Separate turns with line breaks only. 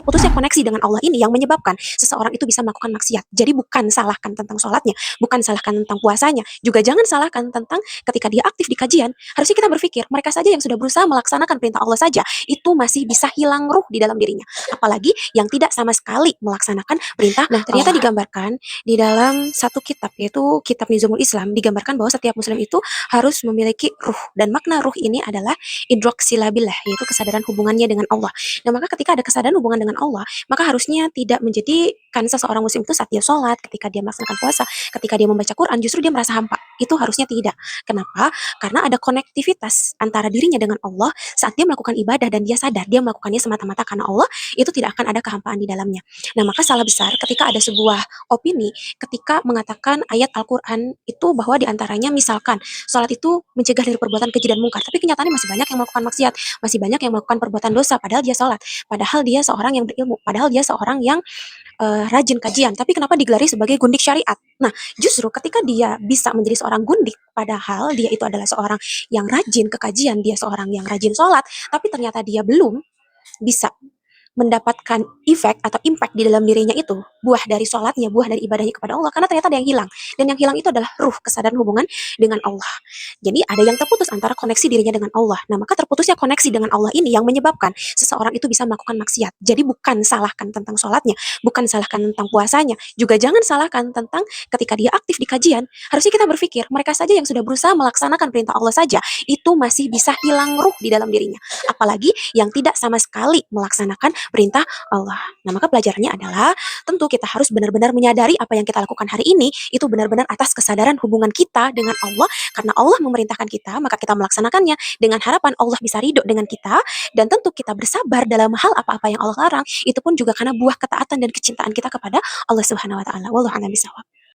terputusnya koneksi dengan Allah ini yang menyebabkan seseorang itu bisa melakukan maksiat. Jadi bukan salahkan tentang sholatnya, bukan salahkan tentang puasanya, juga jangan salahkan tentang ketika dia aktif di kajian. Harusnya kita berpikir, mereka saja yang sudah berusaha melaksanakan perintah Allah saja, itu masih bisa hilang ruh di dalam dirinya. Apalagi yang tidak sama sekali melaksanakan perintah. Nah, ternyata digambarkan di dalam satu kitab, yaitu kitab Nizamul Islam, digambarkan bahwa setiap muslim itu harus memiliki ruh, dan makna ruh ini adalah idrok silabillah, yaitu kesadaran hubungannya dengan Allah. Nah, maka ketika ada kesadaran hubungan dengan Allah, maka harusnya tidak menjadikan seseorang muslim itu saat dia sholat, ketika dia melaksanakan puasa, ketika dia membaca Quran, justru dia merasa hampa. Itu harusnya tidak. Kenapa? Karena ada konektivitas antara dirinya dengan Allah saat dia melakukan ibadah dan dia sadar dia melakukannya semata-mata karena Allah, itu tidak akan ada kehampaan di dalamnya. Nah, maka salah besar ketika ada sebuah opini ketika mengatakan ayat Al-Quran itu bahwa diantaranya misalkan sholat itu mencegah dari perbuatan keji dan mungkar, tapi kenyataannya masih banyak yang melakukan maksiat, masih banyak yang melakukan perbuatan dosa, padahal dia sholat, padahal dia seorang yang berilmu, padahal dia seorang yang rajin kajian, tapi kenapa digelari sebagai gundik syariat? Nah, justru ketika dia bisa menjadi seorang gundik, padahal dia itu adalah seorang yang rajin ke kajian, dia seorang yang rajin sholat, tapi ternyata dia belum bisa mendapatkan efek atau impact di dalam dirinya itu, buah dari sholatnya, buah dari ibadahnya kepada Allah, karena ternyata ada yang hilang, dan yang hilang itu adalah ruh, kesadaran hubungan dengan Allah. Jadi ada yang terputus antara koneksi dirinya dengan Allah. Nah, maka terputusnya koneksi dengan Allah ini yang menyebabkan seseorang itu bisa melakukan maksiat. Jadi bukan salahkan tentang sholatnya, bukan salahkan tentang puasanya, juga jangan salahkan tentang ketika dia aktif di kajian. Harusnya kita berpikir, mereka saja yang sudah berusaha melaksanakan perintah Allah saja, itu masih bisa hilang ruh di dalam dirinya. Apalagi yang tidak sama sekali melaksanakan perintah Allah. Nah, maka pelajarannya adalah tentu kita harus benar-benar menyadari apa yang kita lakukan hari ini itu benar-benar atas kesadaran hubungan kita dengan Allah, karena Allah memerintahkan kita, maka kita melaksanakannya dengan harapan Allah bisa ridho dengan kita, dan tentu kita bersabar dalam hal apa-apa yang Allah larang, itu pun juga karena buah ketaatan dan kecintaan kita kepada Allah Subhanahu wa taala. Wallahu a'lam bishawab.